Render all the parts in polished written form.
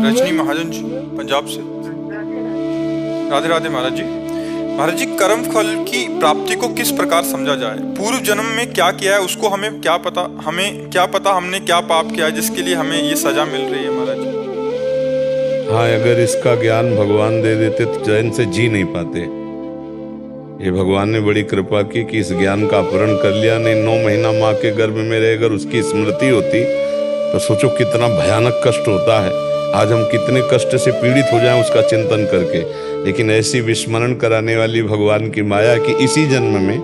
रजनी महाजन जी पंजाब से। राधे राधे महाराज जी। महाराज जी, कर्म फल की प्राप्ति को किस प्रकार समझा जाए? पूर्व जन्म में क्या किया है उसको हमें क्या पता हमने क्या पाप किया है जिसके लिए हमें ये सजा मिल रही है महाराज जी? हाँ, अगर इसका ज्ञान भगवान दे देते तो चैन से जी नहीं पाते। ये भगवान ने बड़ी कृपा की कि इस ज्ञान का अपहरण कर लिया। नहीं 9 महीना माँ के गर्भ में रहे, अगर उसकी स्मृति होती तो सोचो कितना भयानक कष्ट होता है। आज हम कितने कष्ट से पीड़ित हो जाएं उसका चिंतन करके। लेकिन ऐसी विस्मरण कराने वाली भगवान की माया कि इसी जन्म में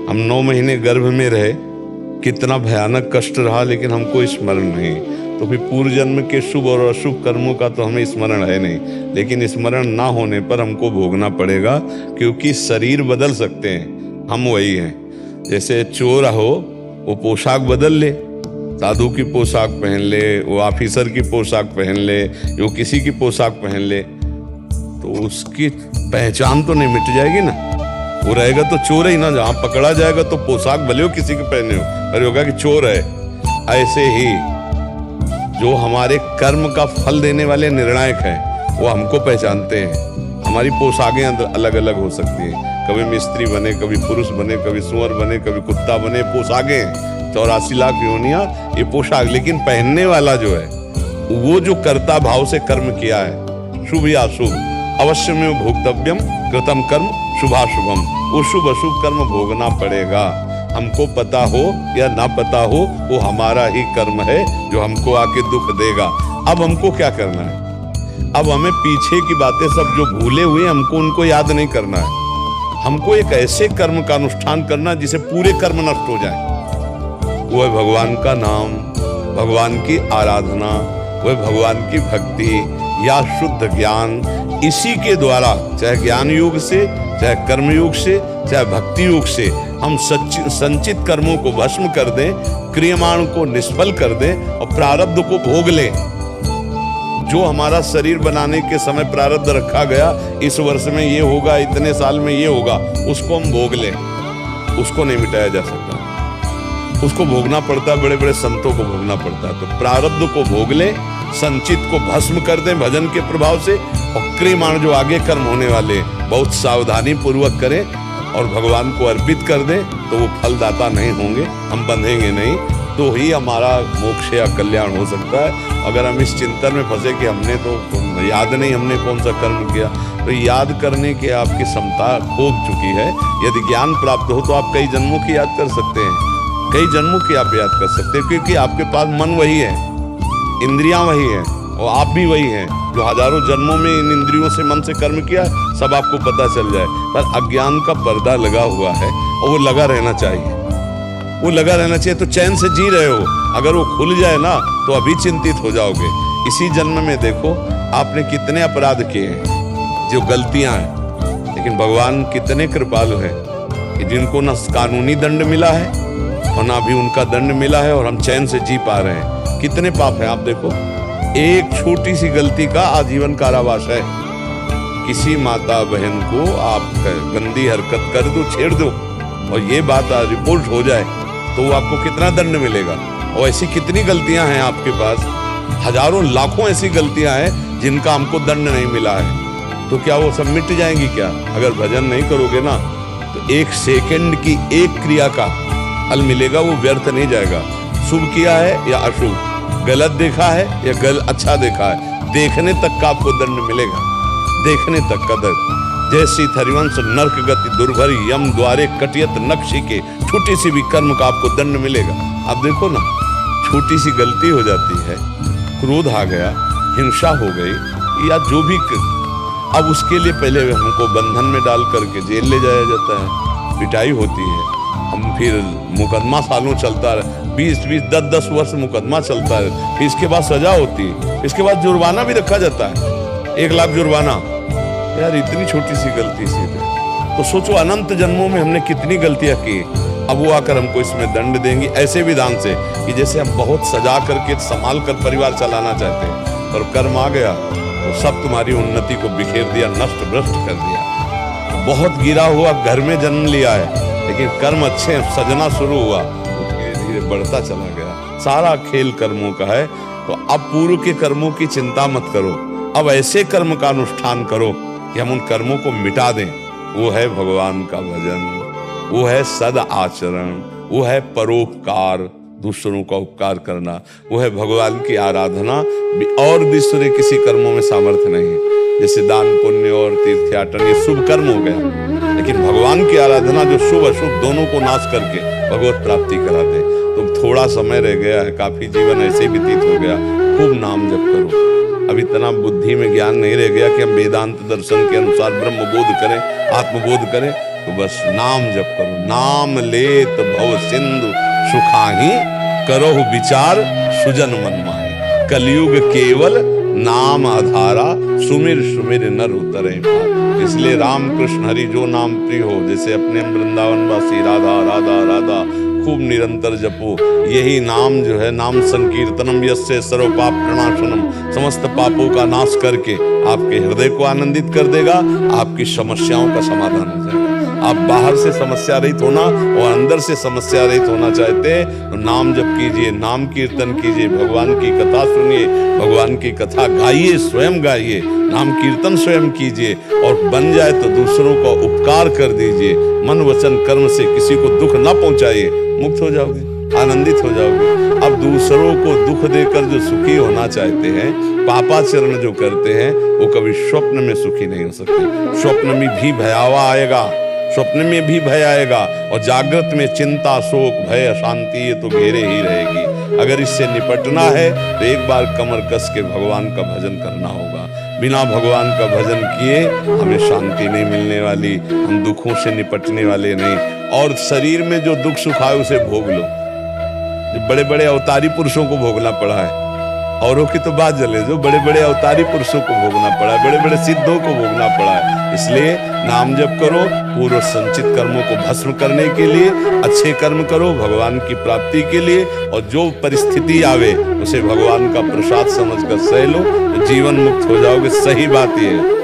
हम 9 महीने गर्भ में रहे, कितना भयानक कष्ट रहा, लेकिन हमको स्मरण नहीं। तो फिर पूर्व जन्म के शुभ और अशुभ कर्मों का तो हमें स्मरण है नहीं, लेकिन स्मरण ना होने पर हमको भोगना पड़ेगा, क्योंकि शरीर बदल सकते हैं, हम वही हैं। जैसे चोर हो वो पोशाक बदल ले, साधु की पोशाक पहन ले, वो ऑफिसर की पोशाक पहन ले, वो किसी की पोशाक पहन ले, तो उसकी पहचान तो नहीं मिट जाएगी ना। वो रहेगा तो चोर ही ना, जहाँ पकड़ा जाएगा तो पोशाक भले हो किसी के पहने हो, पर होगा कि चोर है। ऐसे ही जो हमारे कर्म का फल देने वाले निर्णायक हैं वो हमको पहचानते हैं। हमारी पोशाकें अलग अलग हो सकती हैं, कभी मिस्त्री बने, कभी पुरुष बने, कभी सुअर बने, कभी कुत्ता बने, पोशाकें 84 लाख योनियां, ये पोशाक। लेकिन पहनने वाला जो है वो जो कर्ता भाव से कर्म किया है, शुभ या अशुभ, अवश्य में भोक्तव्यम कृतम कर्म शुभाशुभम, वो शुभ अशुभ कर्म भोगना पड़ेगा। हमको पता हो या ना पता हो, वो हमारा ही कर्म है जो हमको आके दुख देगा। अब हमको क्या करना है? अब हमें पीछे की बातें सब जो भूले हुए हमको उनको याद नहीं करना है। हमको एक ऐसे कर्म का अनुष्ठान करना जिसे पूरे कर्म नष्ट हो जाए। वो है भगवान का नाम, भगवान की आराधना, वो है भगवान की भक्ति या शुद्ध ज्ञान। इसी के द्वारा, चाहे ज्ञान योग से, चाहे कर्म योग से, चाहे भक्ति योग से, हम संचित कर्मों को भस्म कर दें, क्रियमाण को निष्फल कर दें और प्रारब्ध को भोग लें। जो हमारा शरीर बनाने के समय प्रारब्ध रखा गया, इस वर्ष में ये होगा, इतने साल में ये होगा, उसको हम भोग लें। उसको नहीं मिटाया जा सकता, उसको भोगना पड़ता है, बड़े बड़े संतों को भोगना पड़ता है। तो प्रारब्ध को भोग ले, संचित को भस्म कर दें भजन के प्रभाव से, और क्रियमाण जो आगे कर्म होने वाले बहुत सावधानी पूर्वक करें और भगवान को अर्पित कर दें, तो वो फलदाता नहीं होंगे, हम बंधेंगे नहीं, तो ही हमारा मोक्ष या कल्याण हो सकता है। अगर हम इस चिंतन में फंसे कि हमने तो याद नहीं हमने कौन सा कर्म किया, तो याद करने की आपकी क्षमता खो चुकी है। यदि ज्ञान प्राप्त हो तो आप कई जन्मों की याद कर सकते हैं, कई जन्मों की आप याद कर सकते हैं, क्योंकि आपके पास मन वही है, इंद्रियां वही हैं, और आप भी वही हैं जो हजारों जन्मों में इन इंद्रियों से, मन से कर्म किया, सब आपको पता चल जाए। पर अज्ञान का पर्दा लगा हुआ है और वो लगा रहना चाहिए, वो लगा रहना चाहिए। तो चैन से जी रहे हो, अगर वो खुल जाए ना तो अभी चिंतित हो जाओगे। इसी जन्म में देखो आपने कितने अपराध किए हैं, जो गलतियां हैं, लेकिन भगवान कितने कृपालु हैं कि जिनको न कानूनी दंड मिला है और ना भी उनका दंड मिला है, और हम चैन से जी पा रहे हैं। कितने पाप हैं आप देखो, एक छोटी सी गलती का आजीवन कारावास है। किसी माता बहन को आप गंदी हरकत कर दो, छेड़ दो, और ये बात रिपोर्ट हो जाए, तो वो आपको कितना दंड मिलेगा। और ऐसी कितनी गलतियां हैं आपके पास, हजारों लाखों ऐसी गलतियां हैं जिनका हमको दंड नहीं मिला है। तो क्या वो सब मिट जाएंगी क्या? अगर भजन नहीं करोगे ना, तो 1 सेकंड की एक क्रिया का फल मिलेगा, वो व्यर्थ नहीं जाएगा। शुभ किया है या अशुभ, गलत देखा है या अच्छा देखा है, देखने तक का आपको दंड मिलेगा, देखने तक का दंड। जैसी हरिवंश नरक गति दुर्भरी, यम द्वारे कटियत नक्शी के, छोटी सी भी कर्म का आपको दंड मिलेगा। आप देखो ना, छोटी सी गलती हो जाती है, क्रोध आ गया, हिंसा हो गई, या जो भी, अब उसके लिए पहले हमको बंधन में डाल करके जेल ले जाया जाता है, पिटाई होती है, हम फिर मुकदमा सालों चलता है, 20-20, 10-10 वर्ष मुकदमा चलता है, फिर इसके बाद सजा होती है, इसके बाद जुर्माना भी रखा जाता है, 1 लाख जुर्माना। यार इतनी छोटी सी गलती से तो सोचो अनंत जन्मों में हमने कितनी गलतियां की। अब वो आकर हमको इसमें दंड देंगी ऐसे विधान से कि जैसे हम बहुत सजा करके संभाल कर परिवार चलाना चाहते हैं, और कर्म आ गया तो सब तुम्हारी उन्नति को बिखेर दिया, नष्ट भ्रष्ट कर दिया। बहुत गिरा हुआ घर में जन्म लिया है, लेकिन कर्म अच्छे सजना शुरू हुआ, धीरे धीरे बढ़ता चला गया। सारा खेल कर्मों का है। तो अब पूर्व के कर्मों की चिंता मत करो, अब ऐसे कर्म का अनुष्ठान करो कि हम उन कर्मों को मिटा दें। वो है भगवान का भजन, वो है सद आचरण, वो है परोपकार, दूसरों का उपकार करना, वो है भगवान की आराधना। और दूसरे किसी कर्मों में सामर्थ्य नहीं है, जैसे दान पुण्य और तीर्थयाटन ये शुभ कर्म हो गया, लेकिन भगवान की आराधना जो शुभ अशुभ दोनों को नाश करके भगवत प्राप्ति कराते। तो थोड़ा समय रह गया है, काफी जीवन ऐसे व्यतीत हो गया, खूब नाम जप करो। अब इतना बुद्धि में ज्ञान नहीं रह गया कि हम वेदांत दर्शन के अनुसार ब्रह्म बोध करें, आत्मबोध करें, तो बस नाम जप करो। नाम लेत भव सिंधु सुखाही, करो विचार सुजन मन माही। कलयुग केवल नाम आधारा, सुमिर सुमिर नर उतरे पार। इसलिए राम कृष्ण हरि जो नाम प्रिय हो, जैसे अपने वृंदावन वासी राधा राधा राधा खूब निरंतर जपो। यही नाम जो है, नाम संकीर्तनम यस्य सर्व पाप प्रणाशनम, समस्त पापों का नाश करके आपके हृदय को आनंदित कर देगा, आपकी समस्याओं का समाधान हो जाएगा। आप बाहर से समस्या रहित होना और अंदर से समस्या रहित होना चाहते हैं तो नाम जप कीजिए, नाम कीर्तन कीजिए, भगवान की कथा सुनिए, भगवान की कथा गाइए, स्वयं गाइए, नाम कीर्तन स्वयं कीजिए, और बन जाए तो दूसरों का उपकार कर दीजिए। मन वचन कर्म से किसी को दुख ना पहुंचाइए, मुक्त हो जाओगे, आनंदित हो जाओगे। अब दूसरों को दुख देकर जो सुखी होना चाहते हैं, पापाचरण जो करते हैं, वो कभी स्वप्न में सुखी नहीं हो सकते। स्वप्न में भी भयावह आएगा, स्वप्न में भी भय आएगा, और जागृत में चिंता शोक भय अशांति ये तो घेरे ही रहेगी। अगर इससे निपटना है तो एक बार कमर कस के भगवान का भजन करना होगा। बिना भगवान का भजन किए हमें शांति नहीं मिलने वाली, हम दुखों से निपटने वाले नहीं। और शरीर में जो दुख सुख है उसे भोग लो। बड़े बड़े अवतारी पुरुषों को भोगना पड़ा है, औरों की तो बात जले, जो बड़े बड़े अवतारी पुरुषों को भोगना पड़ा है, बड़े बड़े सिद्धों को भोगना पड़ा है। इसलिए नाम जप करो, पूर्व संचित कर्मों को भस्म करने के लिए, अच्छे कर्म करो भगवान की प्राप्ति के लिए, और जो परिस्थिति आवे उसे भगवान का प्रसाद समझकर सह लो, तो जीवन मुक्त हो जाओगे। सही बात यह है।